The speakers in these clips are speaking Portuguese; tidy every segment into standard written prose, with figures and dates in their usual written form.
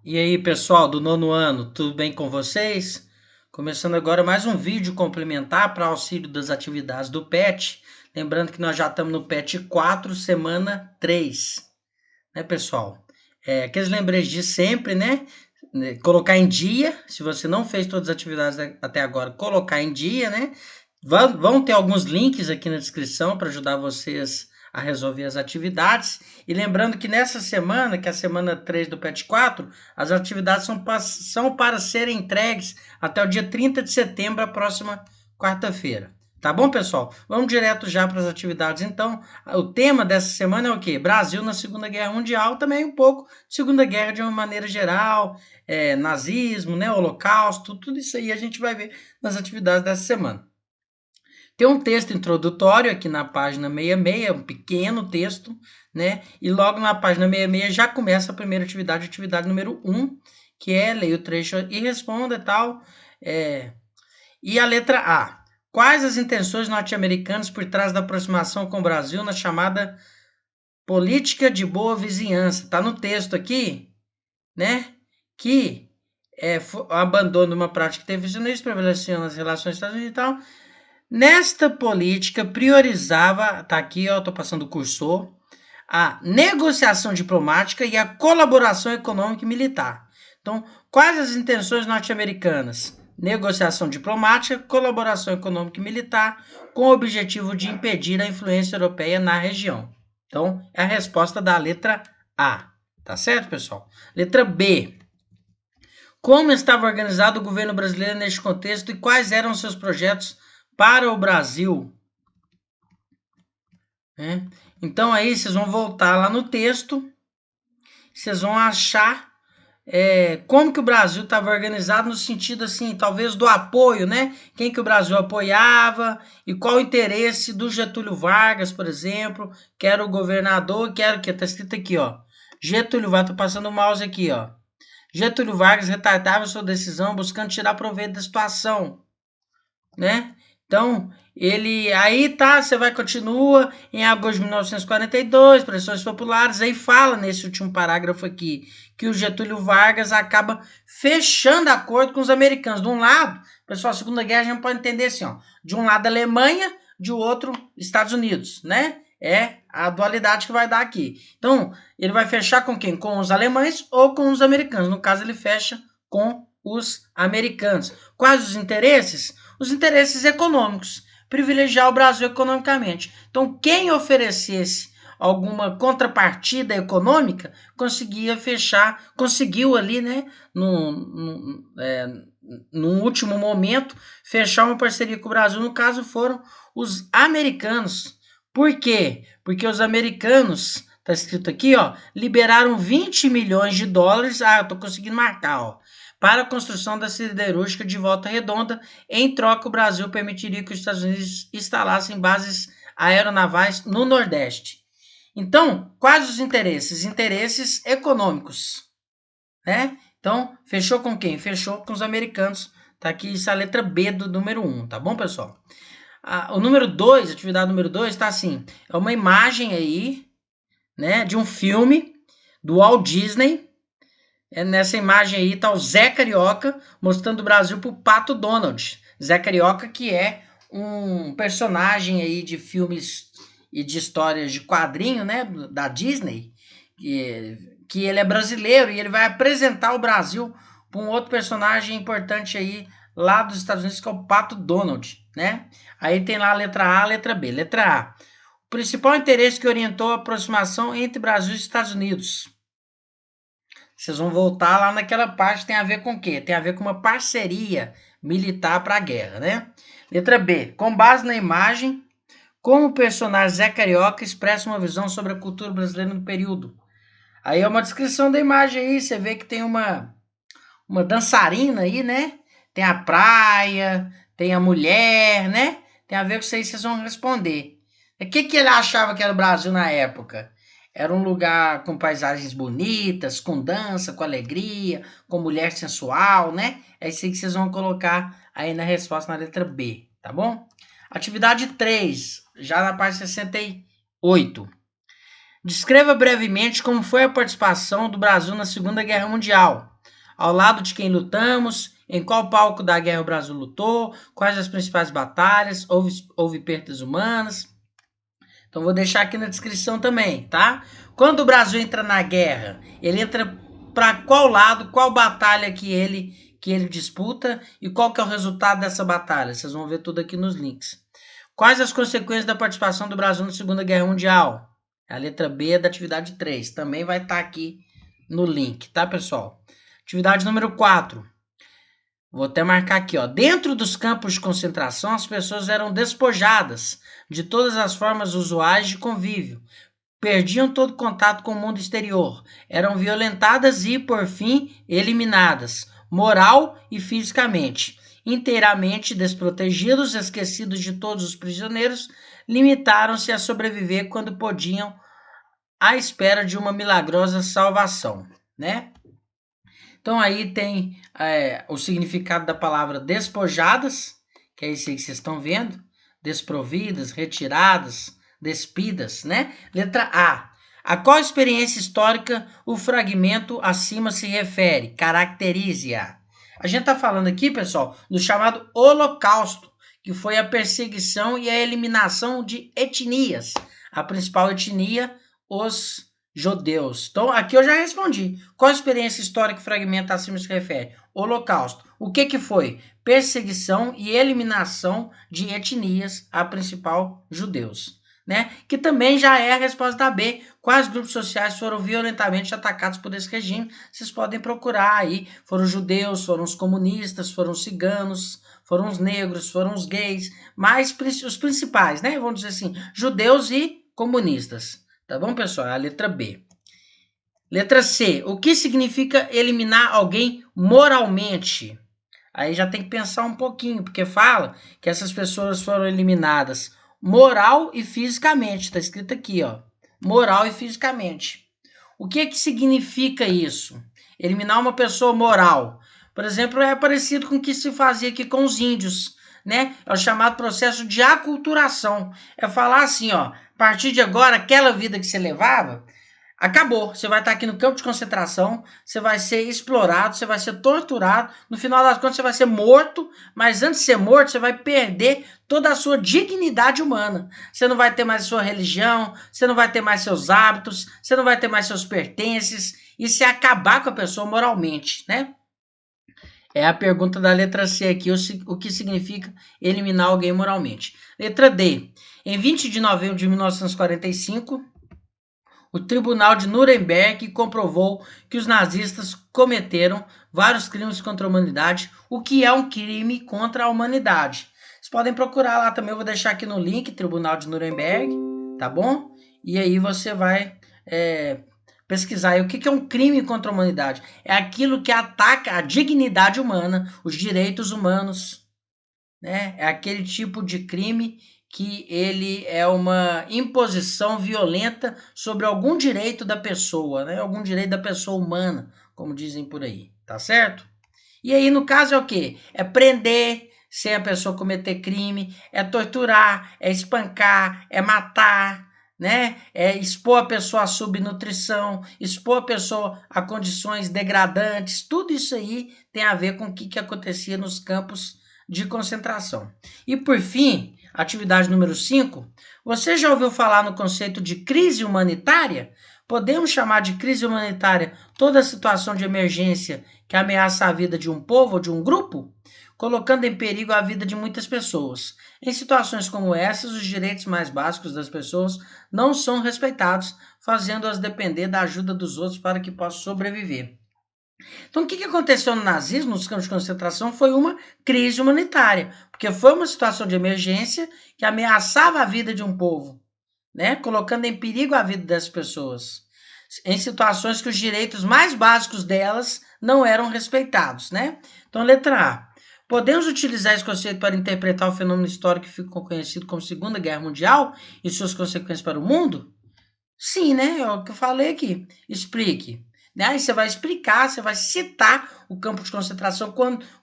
E aí, pessoal do nono ano, tudo bem com vocês? Começando agora mais um vídeo complementar para auxílio das atividades do PET. Lembrando que nós já estamos no PET 4, semana 3, né, pessoal? Aqueles lembretes de sempre, né? Colocar em dia, se você não fez todas as atividades até agora, colocar em dia, né? Vão ter alguns links aqui na descrição para ajudar vocês a resolver as atividades. E lembrando que nessa semana, que é a semana 3 do PET 4, as atividades são para serem entregues até o dia 30 de setembro, a próxima quarta-feira. Tá bom, pessoal? Vamos direto já para as atividades. Então, o tema dessa semana é o quê? Brasil na Segunda Guerra Mundial, também um pouco Segunda Guerra de uma maneira geral, nazismo, né, Holocausto, tudo isso aí a gente vai ver nas atividades dessa semana. Tem um texto introdutório aqui na página 66, um pequeno texto, né? E logo na página 66 já começa a primeira atividade, atividade número 1, que é leia o trecho e responda e tal. E a letra A. Quais as intenções norte-americanas por trás da aproximação com o Brasil na chamada política de boa vizinhança? Está no texto aqui, né? Que o abandono de uma prática intervencionista prevaleceu nas relações Estados Unidos e tal. Nesta política, priorizava, tá aqui, ó, tô passando o cursor, a negociação diplomática e a colaboração econômica e militar. Então, quais as intenções norte-americanas? Negociação diplomática, colaboração econômica e militar, com o objetivo de impedir a influência europeia na região. Então, é a resposta da letra A. Tá certo, pessoal? Letra B. Como estava organizado o governo brasileiro neste contexto e quais eram seus projetos para o Brasil? Né? Então aí vocês vão voltar lá no texto, vocês vão achar como que o Brasil estava organizado no sentido assim, talvez do apoio, né? Quem que o Brasil apoiava e qual o interesse do Getúlio Vargas, por exemplo, que era o governador, que era o que está escrito aqui, ó. Getúlio Vargas, tô passando o mouse aqui, ó. Getúlio Vargas retardava sua decisão buscando tirar proveito da situação, né? Então, ele aí tá, você vai continua em agosto de 1942, pressões populares, aí fala nesse último parágrafo aqui que o Getúlio Vargas acaba fechando acordo com os americanos. De um lado, pessoal, a Segunda Guerra a gente pode entender assim, ó, de um lado a Alemanha, de outro Estados Unidos, né? É a dualidade que vai dar aqui. Então, ele vai fechar com quem? Com os alemães ou com os americanos. No caso, ele fecha com os americanos. Quais os interesses? Os interesses econômicos, privilegiar o Brasil economicamente. Então, quem oferecesse alguma contrapartida econômica conseguiu ali, né, no último momento, fechar uma parceria com o Brasil. No caso, foram os americanos. Por quê? Porque os americanos, tá escrito aqui, ó, liberaram 20 milhões de dólares. Ah, eu tô conseguindo marcar, ó, para a construção da siderúrgica de Volta Redonda. Em troca, o Brasil permitiria que os Estados Unidos instalassem bases aeronavais no Nordeste. Então, quais os interesses? Interesses econômicos, né? Então, fechou com quem? Fechou com os americanos. Tá aqui essa letra B do número 1, tá bom, pessoal? O número 2, atividade número 2, tá assim, é uma imagem aí, né, de um filme do Walt Disney. Nessa imagem aí tá o Zé Carioca mostrando o Brasil pro Pato Donald. Zé Carioca, que é um personagem aí de filmes e de histórias de quadrinho, né, da Disney, que ele é brasileiro e ele vai apresentar o Brasil para um outro personagem importante aí lá dos Estados Unidos, que é o Pato Donald, né? Aí tem lá a letra A, a letra B. Letra A. O principal interesse que orientou a aproximação entre Brasil e Estados Unidos. Vocês vão voltar lá naquela parte que tem a ver com o quê? Tem a ver com uma parceria militar para a guerra, né? Letra B. Com base na imagem, como o personagem Zé Carioca expressa uma visão sobre a cultura brasileira no período. Aí é uma descrição da imagem aí, você vê que tem uma dançarina aí, né? Tem a praia, tem a mulher, né? Tem a ver com isso aí, vocês vão responder. O que ele achava que era o Brasil na época? Era um lugar com paisagens bonitas, com dança, com alegria, com mulher sensual, né? É isso aí que vocês vão colocar aí na resposta na letra B, tá bom? Atividade 3, já na parte 68. Descreva brevemente como foi a participação do Brasil na Segunda Guerra Mundial. Ao lado de quem lutamos, em qual palco da guerra o Brasil lutou, quais as principais batalhas, houve perdas humanas. Então vou deixar aqui na descrição também, tá? Quando o Brasil entra na guerra, ele entra para qual lado, qual batalha que ele disputa e qual que é o resultado dessa batalha. Vocês vão ver tudo aqui nos links. Quais as consequências da participação do Brasil na Segunda Guerra Mundial? A letra B da atividade 3. Também vai estar aqui no link, tá, pessoal? Atividade número 4. Vou até marcar aqui, ó. Dentro dos campos de concentração, as pessoas eram despojadas de todas as formas usuais de convívio. Perdiam todo contato com o mundo exterior. Eram violentadas e, por fim, eliminadas, moral e fisicamente. Inteiramente desprotegidos, esquecidos de todos os prisioneiros, limitaram-se a sobreviver quando podiam, à espera de uma milagrosa salvação, né? Então aí tem o significado da palavra despojadas, que é isso aí que vocês estão vendo, desprovidas, retiradas, despidas, né? Letra A. A qual experiência histórica o fragmento acima se refere? Caracterize-a. A gente está falando aqui, pessoal, do chamado Holocausto, que foi a perseguição e a eliminação de etnias. A principal etnia, os judeus. Então, aqui eu já respondi. Qual a experiência histórica que fragmento acima se refere? Holocausto. O que foi? Perseguição e eliminação de etnias, a principal, judeus. Né? Que também já é a resposta da B. Quais grupos sociais foram violentamente atacados por esse regime? Vocês podem procurar aí. Foram os judeus, foram os comunistas, foram os ciganos, foram os negros, foram os gays, mas os principais, né? Vamos dizer assim, judeus e comunistas. Tá bom, pessoal? É a letra B. Letra C. O que significa eliminar alguém moralmente? Aí já tem que pensar um pouquinho, porque fala que essas pessoas foram eliminadas moral e fisicamente. Está escrito aqui, ó. Moral e fisicamente. O que significa isso? Eliminar uma pessoa moral. Por exemplo, é parecido com o que se fazia aqui com os índios, né? É o chamado processo de aculturação. É falar assim, ó, a partir de agora, aquela vida que você levava, acabou. Você vai estar aqui no campo de concentração, você vai ser explorado, você vai ser torturado, no final das contas você vai ser morto, mas antes de ser morto, você vai perder toda a sua dignidade humana. Você não vai ter mais a sua religião, você não vai ter mais seus hábitos, você não vai ter mais seus pertences, e se acabar com a pessoa moralmente, né? É a pergunta da letra C aqui, o que significa eliminar alguém moralmente. Letra D. Em 20 de novembro de 1945, o Tribunal de Nuremberg comprovou que os nazistas cometeram vários crimes contra a humanidade, o que é um crime contra a humanidade. Vocês podem procurar lá também, eu vou deixar aqui no link, Tribunal de Nuremberg, tá bom? E aí você vai pesquisar aí o que é um crime contra a humanidade. É aquilo que ataca a dignidade humana, os direitos humanos, né? É aquele tipo de crime que ele é uma imposição violenta sobre algum direito da pessoa, né? Algum direito da pessoa humana, como dizem por aí, tá certo? E aí, no caso, é o quê? É prender sem a pessoa cometer crime, é torturar, é espancar, é matar, né? É expor a pessoa à subnutrição, expor a pessoa a condições degradantes, tudo isso aí tem a ver com o que acontecia nos campos de concentração. E por fim, atividade número 5, você já ouviu falar no conceito de crise humanitária? Podemos chamar de crise humanitária toda situação de emergência que ameaça a vida de um povo ou de um grupo, colocando em perigo a vida de muitas pessoas. Em situações como essas, os direitos mais básicos das pessoas não são respeitados, fazendo-as depender da ajuda dos outros para que possam sobreviver. Então, o que aconteceu no nazismo, nos campos de concentração, foi uma crise humanitária, porque foi uma situação de emergência que ameaçava a vida de um povo, né? Colocando em perigo a vida das pessoas, em situações que os direitos mais básicos delas não eram respeitados, né? Então, letra A. Podemos utilizar esse conceito para interpretar o fenômeno histórico que ficou conhecido como Segunda Guerra Mundial e suas consequências para o mundo? Sim, né? É o que eu falei aqui. Explique. Né? Aí você vai explicar, você vai citar o campo de concentração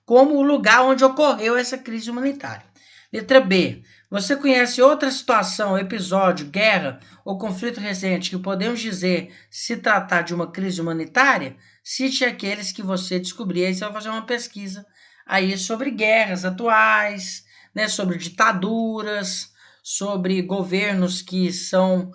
como o lugar onde ocorreu essa crise humanitária. Letra B. Você conhece outra situação, episódio, guerra ou conflito recente que podemos dizer se tratar de uma crise humanitária? Cite aqueles que você descobrir. Aí você vai fazer uma pesquisa aí sobre guerras atuais, né, sobre ditaduras, sobre governos que são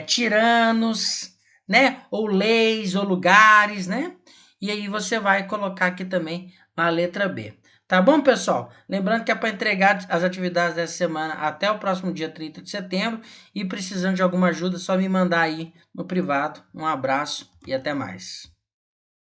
tiranos, né, ou leis ou lugares, né? E aí você vai colocar aqui também na letra B. Tá bom, pessoal? Lembrando que é para entregar as atividades dessa semana até o próximo dia 30 de setembro. E precisando de alguma ajuda, é só me mandar aí no privado. Um abraço e até mais.